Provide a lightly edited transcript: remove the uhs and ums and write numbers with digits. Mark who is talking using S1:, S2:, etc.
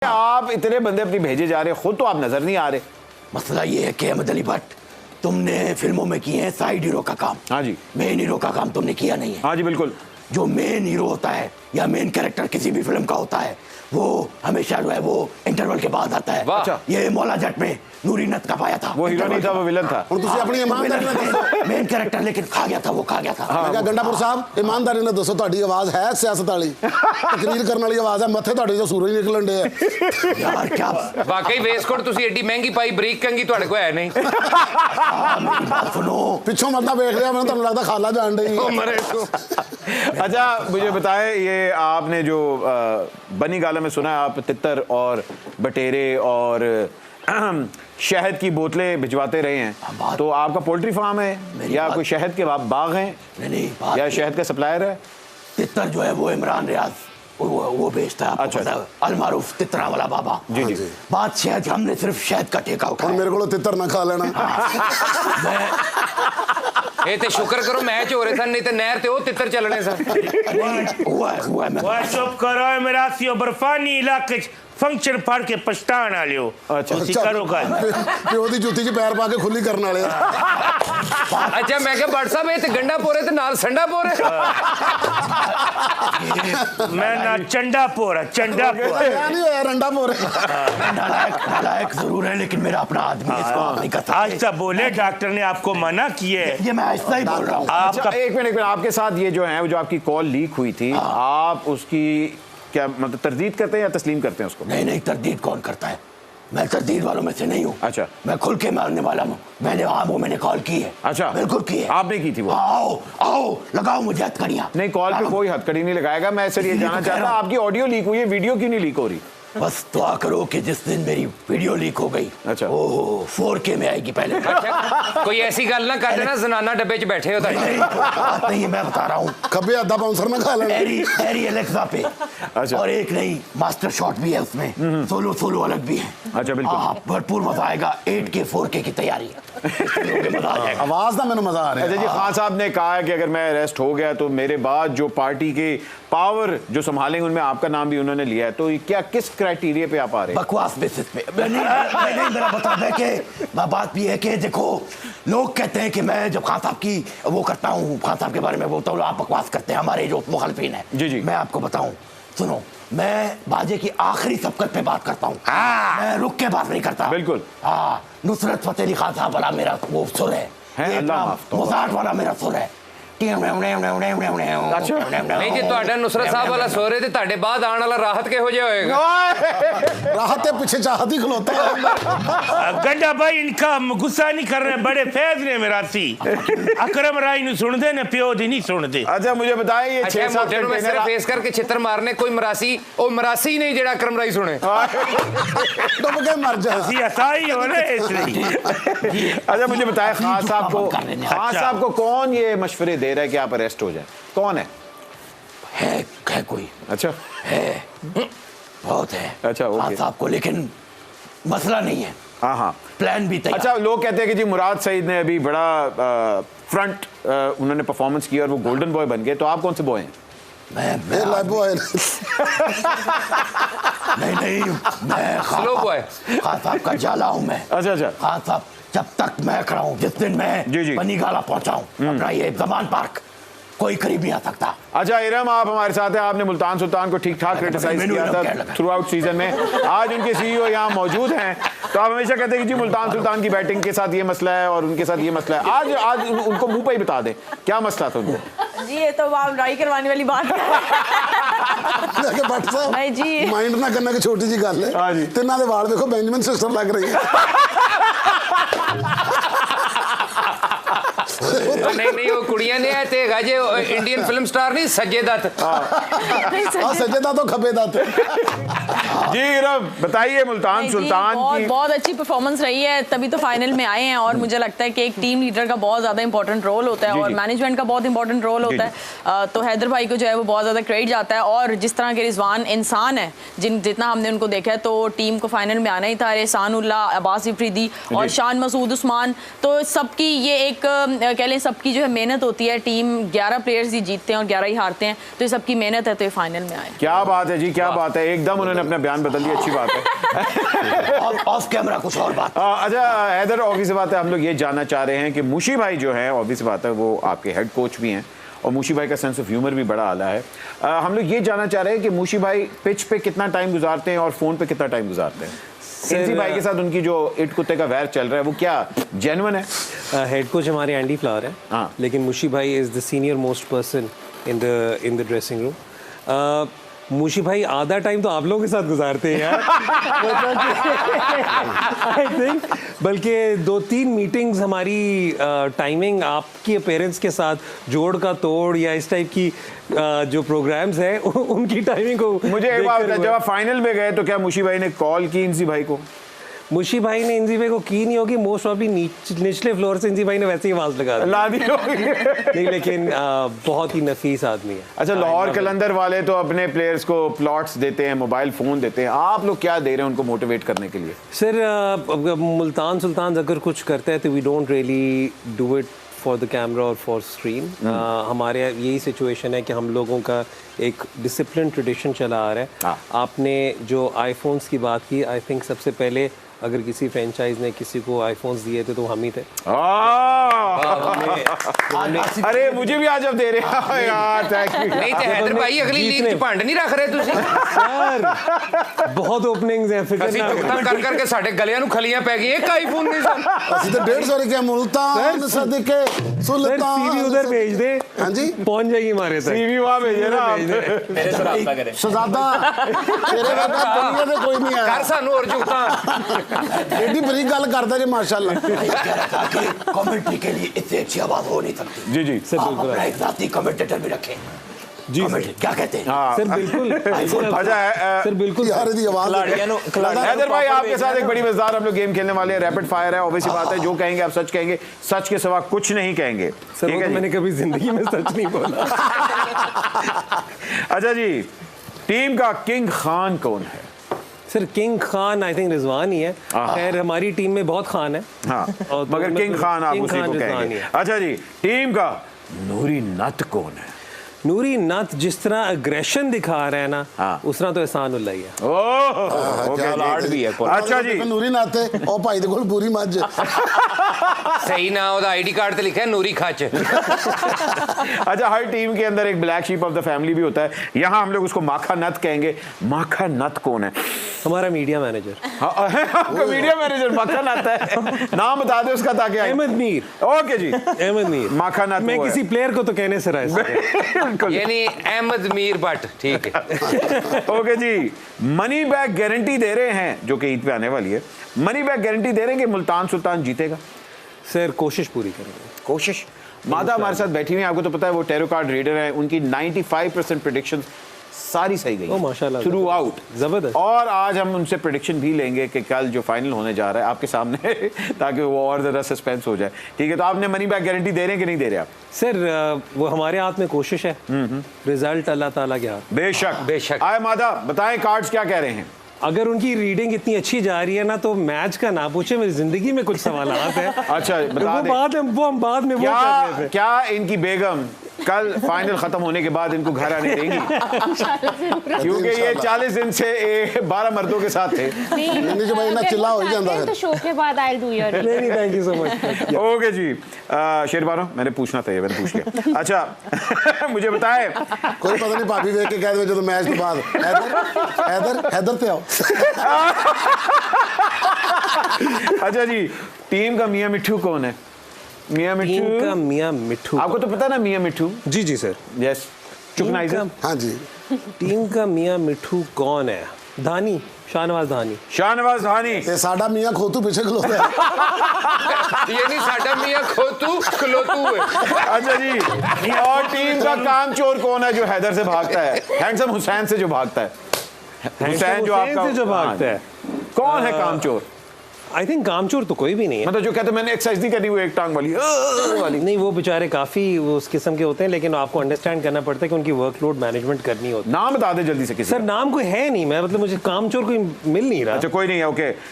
S1: आप इतने बंदे अपनी भेजे जा रहे, खुद तो आप नजर नहीं आ रहे।
S2: मसला ये है कि अहमद अली भट्ट, तुमने फिल्मों में किए हैं साइड हीरो का काम।
S1: हाँ जी।
S2: मेन हीरो का काम तुमने किया नहीं है।
S1: हाँ जी बिल्कुल।
S2: जो मेन हीरो होता है या मेन कैरेक्टर किसी भी फिल्म का होता है वो हमेशा जो है वो इंटरवल के बाद आता है।
S1: अच्छा।
S2: ये मौला जट में नूरी नत का पाया था,
S1: वो हीरो नहीं था, वो विलन था।
S3: और तुसी अपनी ईमानदारी ਨਾਲ
S2: मेन कैरेक्टर लेकिन खा गया था, वो खा गया था।
S3: मैं कहा गंडापुर साहब ईमानदारी ਨਾਲ ਦੱਸੋ ਤੁਹਾਡੀ ਆਵਾਜ਼ ਹੈ ਸਿਆਸਤ ਵਾਲੀ ਤਕਰੀਰ ਕਰਨ ਵਾਲੀ ਆਵਾਜ਼ ਹੈ ਮੱਥੇ ਤੁਹਾਡੇ ਜੋ ਸੂਰਜ ਨਿਕਲਣ ਦੇ ਆ
S2: यार क्या
S4: वाकई वेस्टकोट तुसी एडी महंगी पाई बरीक कंगी ਤੁਹਾਡੇ ਕੋਲ है नहीं।
S2: मेरी बात सुनो,
S3: ਪਿੱਛੋਂ ਮਰਦਾ ਵੇਖ ਰਿਹਾ ਮੈਨੂੰ ਤੁਹਾਨੂੰ ਲੱਗਦਾ ਖਾਲਾ ਜਾਣ ਡਈ
S1: अच्छा मुझे बताएं, ये आपने जो बनी गाला में सुना है आप तितर और बटेरे और शहद की बोतलें भिजवाते रहे हैं, तो आपका पोल्ट्री फार्म है या कोई शहद के बाग हैं
S2: नहीं बात
S1: या शहद का सप्लायर है?
S2: तितर जो है वो इमरान रियाज वो बेचता है।
S1: अच्छा।
S2: पता है, अलमारूफ तितरा वाला बाबा।
S1: जी जी।
S2: बात शहद, हमने सिर्फ शहद का ठेका
S3: ਹੁਣ
S2: उठाया।
S3: ਮੇਰੇ ਕੋਲੋਂ ਤਿੱਤਰ ਨਾ ਖਾ ਲੈਣਾ
S4: ये ते शुक्र करो मैच हो रहे सन, नहीं तो नहर ते वो तितर चलने सन।
S2: हुआ है मैं
S5: वह चुप करो मिरासियो बर्फानी इलाके फंक्शन फाड़ के पछतान आ लियो।
S1: अच्छा।
S5: उसी करो गल।
S3: ਪਿਓ ਦੀ ਜੁੱਤੀ 'ਚ ਪੈਰ ਪਾ ਕੇ ਖੁੱਲੀ ਕਰਨ ਵਾਲੇ ਆ
S4: अच्छा मैं क्या बट साहब ये ते गंडा पोरे ते नाल संडा पोरे।
S5: मैं ना चंडा पोरा चंडा पोरा।
S3: ਇਹ ਨਹੀਂ ਹੋਇਆ ਰੰਡਾ ਮੋਰੇ
S2: नालायक जरूर है लेकिन मेरा अपना आदमी है, इसको आप नहीं कर
S5: आज
S2: सकते।
S5: तक बोले डॉक्टर ने आपको मना किए।
S2: ये मैं ऐसा ही बोल रहा हूँ।
S1: अच्छा
S5: आपका
S1: एक मिनट आपके साथ ये जो है जो आपकी कॉल लीक हुई थी, आप उसकी क्या मतलब तरदीद करते हैं या तस्लीम करते हैं उसको?
S2: नहीं नहीं, तरदीद कौन करता है? मैं तरदीद वालों में से नहीं हूँ।
S1: अच्छा।
S2: मैं खुल के मारने वाला हूँ। मैंने वो मैंने कॉल की है।
S1: अच्छा।
S2: बिल्कुल की है।
S1: आपने की थी वो?
S2: आओ आओ लगाओ मुझे हथकड़ियाँ।
S1: नहीं, कॉल पे कोई हथकड़ी नहीं लगाएगा। मैं सिर्फ ये
S2: इसीलिए
S1: जानना
S2: तो कह
S1: चाहता
S2: रहा
S1: हूँ
S2: हूँ।
S1: आपकी ऑडियो लीक हुई है, वीडियो क्यों नहीं लीक हो रही?
S2: बस दुआ करो कि जिस दिन मेरी वीडियो लीक हो गई,
S1: अच्छा।
S2: ओहो 4K में आएगी पहले।
S4: अच्छा कोई ऐसी गल ना कर देना जनाना डब्बे च बैठे हो
S2: नहीं, नहीं, बात नहीं है, मैं बता रहा हूँ।
S3: ਖੱਬੇ ਅੱਧਾ ਬਾਉਂਸਰ ਨਾ ਖਾ ਲੈਣਾ
S2: एरी एलेक्सा पे।
S1: अच्छा।
S2: और एक नहीं, मास्टर शॉट भी है उसमें, सोलो सोलो अलग भी है।
S1: अच्छा, बिल्कुल।
S2: हाँ, भरपूर मजा आएगा। 8K 4K की तैयारी है। मजा आ जाएगा।
S3: ਆਵਾਜ਼ ਦਾ ਮੈਨੂੰ ਮਜ਼ਾ ਆ
S1: अच्छा
S3: ਰਿਹਾ
S1: जी, खान साहब ने कहा है कि अगर मैं अरेस्ट हो गया तो मेरे बाद जो पार्टी के पावर जो संभालेंगे उनमें आपका नाम भी उन्होंने लिया है, तो ये क्या किस क्राइटेरिया पे आप आ रहे हैं?
S2: बकवास बेसिस पे नहीं मेरा मतलब है कि बात भी है कि देखो, लोग कहते हैं कि मैं जब खान साहब की वो करता हूँ, खान साहब के बारे में बोलता हूँ, आप बकवास करते हैं, हमारे जो मुखालफिन है।
S1: जी, जी।
S2: मैं आपको बताऊँ, सुनो, मैं बाजे की आखिरी सबकत पे बात करता हूँ, मैं रुक के बात नहीं करता।
S1: बिल्कुल।
S2: हाँ, नुसरत फतेह अली खान साहब वाला मेरा वो सुर है,
S1: है,
S2: ये
S1: अल्लाह
S2: इतना
S1: माफ तौबा।
S2: मोजार्ट वाला मेरा सुर है।
S1: अच्छा।
S4: नहीं जी ਤੁਹਾਡਾ नुसरत साहब वाला सोरे ते ਤੁਹਾਡੇ बाद आने वाला राहत किहो जिहा होएगा?
S3: ਰਾਹਤ ਤੇ ਪਿੱਛੇ ਚਾਹਤ ਹੀ ਖਲੋਤਾ ਹੈ
S5: गंडा भाई इनका गुस्सा नहीं कर रहे, बड़े फैज ने मिरासी। अकरम राय नु सुनदे ने प्यो दी नहीं सुनदे।
S1: अच्छा मुझे बताएं, ये
S4: अच्छा
S1: 6-7
S4: मोटे में सिर्फ फेस करके छितर मारने, कोई मरासी ओ मरासी नहीं जेड़ा अकरम राय सुने।
S3: ਡੁੱਬ ਕੇ ਮਰ ਜਾ
S5: सी असाई हो ना इसलिए।
S1: अच्छा मुझे बताएं, खान साहब को
S2: कर लेने।
S1: खान
S5: अच्छा।
S1: साहब को कौन ये मशवरे दे रहा है कि आप अरेस्ट हो जाए? कौन है?
S2: है कोई
S1: अच्छा
S2: है, बहुत है।
S1: अच्छा, ओके।
S2: खान साहब को, लेकिन मसला नहीं है,
S1: हाँ हाँ।
S2: प्लान भी तैयार।
S1: अच्छा, लोग कहते हैं कि जी मुराद सईद ने अभी बड़ा फ्रंट उन्होंने परफॉर्मेंस किया और वो गोल्डन बॉय बन गए, तो आप कौन से बॉय हैं?
S2: मैं
S3: ਇਹ ਲਾਈਬੋ ਆਏ
S2: नहीं मैं
S4: Slow boy।
S2: खान साहब का जाला हूँ मैं।
S1: अच्छा अच्छा।
S2: खान साहब जब तक मैं खड़ा हूँ, जिस दिन मैं
S1: जी, जी।
S2: बनी गाला पहुंचा हूँ अपना ये जमान पार्क, कोई करीब नहीं आ सकता।
S1: अच्छा इरम, आप हमारे साथ हैं, आपने मुल्तान सुल्तान को ठीक ठाक क्रिटिसाइज
S2: मैंने
S1: किया
S2: क्या
S1: था
S2: लगा?
S1: थ्रू आउट सीजन में। आज उनके सीईओ यहाँ मौजूद हैं, तो आप हमेशा कहते हैं कि जी मुल्तान सुल्तान की बैटिंग के साथ ये मसला है और उनके साथ ये मसला है। आज आज उनको मुंह पे ही बता दें क्या मसला था उनको।
S6: जी ये तो आप लड़ाई करवाने वाली बात है।
S3: ਮੈਂ ਕਿ ਬੱਟ
S6: नहीं जी।
S3: ਸਾਹਿਬ ਮਾਈਂਡ ਨਾ ਕਰਨਾ ਕਿ ਛੋਟੀ ਜੀ ਗੱਲ
S1: हाँ
S3: ਹੈ
S1: जी।
S3: ਤਿੰਨਾਂ ਦੇ ਵਾਲ ਦੇਖੋ ਬੈਂਜਮਨ ਸਿਸਟਰ ਲੱਗ ਰਹੀ ਹੈ
S4: नहीं वो कुड़ियां ने आए थे गाजे इंडियन फिल्म स्टार नहीं सज्जे दत्त।
S3: ਆ ਸੱਜੇ ਦਾ ਤੋਂ ਖੱਬੇ ਦਾ ਤੋਂ
S1: जी इरम बताइए, मुल्तान
S6: नहीं जी,
S1: सुल्तान
S6: बहुत
S1: की
S6: बहुत अच्छी परफॉर्मेंस रही है, तभी तो फाइनल में आए हैं। और मुझे लगता है कि एक टीम लीडर का बहुत ज़्यादा इंपॉर्टेंट रोल होता है
S1: जी,
S6: और
S1: जी।
S6: मैनेजमेंट का बहुत इंपॉर्टेंट रोल होता है। तो हैदर भाई को जो है वो बहुत ज़्यादा क्रेडिट जाता है। और जिस तरह के रिजवान इंसान है, जितना हमने उनको देखा है, तो टीम को फाइनल में आना ही था। एहसान उल्लाह, अब्बास इफरीदी और शान मसूद उस्मान, तो सबकी ये एक कह लें सबकी जो है मेहनत होती है। टीम 11 प्लेयर्स ही जीतते हैं और 11 ही हारते हैं, तो ये सबकी मेहनत है, तो ये फाइनल में आए।
S1: क्या बात है जी, क्या बात है। एकदम उन्होंने अपना बयान बदल दिया, अच्छी बात है।
S2: ऑफ कैमरा कुछ और बात।
S1: अच्छा हैदर, ऑब्वियस बात है हम लोग ये जानना चाह रहे हैं कि मुशी भाई जो है, ऑब्वियस बात है वो आपके हेड कोच भी हैं और मुशी भाई का सेंस ऑफ ह्यूमर भी बड़ा आला है। हम लोग ये जानना चाह रहे हैं कि मुशी भाई पिच पे कितना टाइम गुजारते हैं और फोन पे कितना टाइम गुजारते हैं? इनसी भाई के साथ उनकी जो इट कुत्ते का वैर चल रहा है वो क्या जेन्युइन है?
S7: हेड कोच हमारे एंडी फ्लावर है,
S1: हाँ।
S7: लेकिन मुशी भाई is the senior most person in the dressing room. Mushi भाई आधा टाइम तो आप लोगों के साथ गुजारते हैं यार। आई थिंक बल्कि 2-3 मीटिंग्स हमारी टाइमिंग आपकी अपीयरेंस के साथ जोड़ का तोड़ या इस टाइप की जो प्रोग्राम्स हैं उनकी टाइमिंग को
S1: मुझे एक बात बताओ, जब आप फाइनल में गए तो क्या मुशी भाई ने कॉल की इनसी भाई को?
S7: मुशी भाई ने इंजी भाई को की नहीं होगी, मोस्ट ऑफ निचले फ्लोर से इंजी भाई ने वैसे ही आवाज लगा दी
S1: होगी।
S7: नहीं, लेकिन बहुत ही नफीस आदमी है।
S1: अच्छा, लाहौर कलंदर वाले तो अपने प्लेयर्स को प्लॉट्स देते हैं, मोबाइल फोन देते हैं, आप लोग क्या दे रहे हैं उनको मोटिवेट करने के लिए?
S7: सर मुल्तान सुल्तान अगर कुछ करते हैं तो we don't really do it for the camera और फॉर स्क्रीन। हमारे यही सिचुएशन है कि हम लोगों का एक डिसिप्लिन ट्रेडिशन चला आ रहा है। आपने जो आईफोन्स की बात की, आई थिंक सबसे पहले अगर किसी फ्रेंचाइज ने किसी को आईफोन्स दिए थे तो हम ही थे।
S1: अरे मुझे भी आज अब दे रहे हैं यार, थैंक यू।
S4: नहीं तो हैदर भाई अगली लीग च भंड नहीं रख रहे ਤੁਸੀਂ?
S7: सर बहुत ओपनिंग्स हैं, फिक्र
S4: ਅਸੀਂ
S7: ना
S4: ਚੁਗਤਾ
S7: करें।
S4: ਕਰ ਕਰਕੇ ਸਾਡੇ ਗਲਿਆਂ ਨੂੰ ਖਲੀਆਂ ਪੈ ਗਈਆਂ, ਇੱਕ ਆਈਫੋਨ ਨਹੀਂ ਸਨ।
S3: ਅਸੀਂ ਤਾਂ 150 ਰੁਪਏ मुल्तान सदके
S7: सर
S3: सुल्तान।
S7: सीवी उधर भेज दे,
S3: हाँ जी,
S7: पहुंच जाएगी हमारे तक।
S1: सीवी वहां भेजे ना आप।
S8: मेरे से रब्ता करें।
S3: शहजादा तेरे वर्गा दुनिया में कोई नहीं
S4: ਕਰ
S3: आया।
S4: ਸਾਨੂੰ ਹੋਰ ਚੁਗਤਾ।
S3: एडी बड़ी गल करदा जे माशाल्लाह।
S2: भाई कह रहा था कि कमेंट्री के लिए इतनी अच्छी आवाज हो नहीं सकती।
S1: जी जी
S2: आप अपना एक जाती कमेंटेटर भी रखें।
S7: जी
S2: कमेंट्री क्या कहते हैं?
S1: हाँ
S7: सर बिल्कुल।
S1: अच्छा
S7: सर बिल्कुल
S3: यार दी आवाज
S1: हैदर भाई आपके साथ एक बड़ी मजेदार हम लोग गेम खेलने वाले हैं, रैपिड फायर है। ऑब्वियसली बात है जो कहेंगे आप सच कहेंगे, सच के सिवा कुछ नहीं कहेंगे।
S7: सर
S1: ठीक
S7: वो
S1: है
S7: तो
S1: जी?
S7: मैंने कभी जिंदगी में सच नहीं बोला।
S1: अच्छा जी, टीम का किंग खान कौन है?
S7: Sir king Khan I think Rizwan ही है। खैर हमारी टीम में बहुत खान है।
S1: हाँ
S7: और तो
S1: मगर किंग खान आप
S7: किंग
S1: उसी
S7: खान
S1: को
S7: रिजवान
S1: कहेंगे।
S7: ही है।
S1: अच्छा जी, टीम का नूरी नत कौन है?
S7: नूरी नत जिस तरह अग्रेशन दिखा रहा है ना,
S1: हाँ।
S7: उस तरह तो एहसान उल्ला ही है।
S1: ओह ओके
S4: लाड भी है कोल।
S1: अच्छा जी,
S3: नूरी नाते ओ भाई दे कोल पूरी मੱਝ।
S4: सही ना ਉਹਦਾ आईडी कार्ड ਤੇ लिखा है नूरी खच।
S1: अच्छा हर टीम के अंदर एक black sheep of the family भी होता है, यहाँ हम लोग उसको माखा नत कहेंगे। माखा नत कौन है?
S7: हमारा मीडिया मैनेजर
S1: आपका मीडिया मैनेजर माखा नत है, नाम बता दे उसका ताकि
S7: अहमद मीर।
S1: ओके जी,
S7: अहमद मीर
S1: माखा नत
S7: मैं
S1: वो है।
S7: किसी प्लेयर को तो कहने से रहा है।
S4: यानी अहमद मीर भट्ट, ठीक है।
S1: ओके जी, मनी बैक गारंटी दे रहे हैं जो कि ईद पे आने वाली है, मनी बैक गारंटी दे रहे हैं कि मुल्तान सुल्तान जीतेगा?
S7: सर कोशिश पूरी करेंगे।
S1: कोशिश। मादा हमारे साथ बैठी हुई है, आपको तो पता है वो टेरो कार्ड रीडर है, उनकी 95% प्रेडिक्शन सारी सही गई
S7: ओ माशाल्लाह,
S1: थ्रू आउट,
S7: जबरदस्त।
S1: और आज हम उनसे प्रेडिक्शन भी लेंगे कि कल जो फाइनल होने जा रहा है आपके सामने ताकि वो और ज़्यादा सस्पेंस हो जाए। ठीक है, तो आपने मनी बैक गारंटी दे रहे हैं कि नहीं दे रहे आप?
S7: सर वो हमारे हाथ में कोशिश है, रिजल्ट अल्लाह ताला के हाथ।
S1: बेशक
S4: बेशक।
S1: आए मादा बताएं कार्ड्स क्या कह रहे हैं?
S7: अगर उनकी रीडिंग इतनी अच्छी जा रही है ना तो मैच का ना पूछे, मेरी जिंदगी में कुछ सवालात है।
S1: अच्छा बता
S7: वो
S1: दें,
S7: बात हम बाद में वो कर रहे
S1: क्या
S7: थे।
S1: क्या इनकी बेगम कल फाइनल खत्म होने के बाद इनको घर आने देंगी? क्योंकि ये 40 दिन से 12 मर्दों के साथ थे।
S3: इन्ने च भाई ना चिल्ला हो ही जांदा
S9: तो
S3: फिर।
S9: शो के बाद आई डू योर
S7: नहीं thank you so much.
S1: Okay जी, शेरबानो मैंने पूछना था ये, मैंने पूछ लिया। अच्छा मुझे बताए,
S3: कोई पता नहीं भाभी देख के कह दे जो मैच के बाद हैदर पे आओ।
S1: अच्छा जी, टीम का मियां मिट्ठू कौन है? मियां
S7: टीम का
S1: मिट्ठू
S7: मियां मिट्ठू,
S1: आपको तो पता है ना मियां मिट्ठू?
S7: जी जी सर।
S1: यस, चुकनाइजर।
S3: हाँ जी,
S7: टीम का मियां मिट्ठू कौन है? धानी, शाहनवाज धानी।
S1: शाहनवाज धानी।
S3: ते साडा मियां खोतू पीछे खलोता है।
S4: यानी साडा मियां खोतू खलोतू है।
S1: अच्छा जी, और टीम का कामचोर कौन है जो हैदर से भागता है? हैंडसम हुसैन से जो भागता है, हुसैन जो आपका
S7: से जो भागता है,
S1: कौन है कामचोर?
S7: आई थिंक कामचोर तो कोई भी नहीं है।
S1: मतलब जो कहते मैंने एक्सरसाइज नहीं करनी वो एक टांग वाली वाली।
S7: नहीं वो बेचारे काफी उस किस्म के होते हैं, लेकिन आपको अंडरस्टैंड करना पड़ता है कि उनकी वर्कलोड मैनेजमेंट करनी होती है।
S1: नाम बता दे जल्दी से किसी
S7: सर
S1: का।
S7: नाम कोई है नहीं, मैं मतलब मुझे कामचोर कोई मिल नहीं रहा।
S1: अच्छा कोई नहीं है, ओके।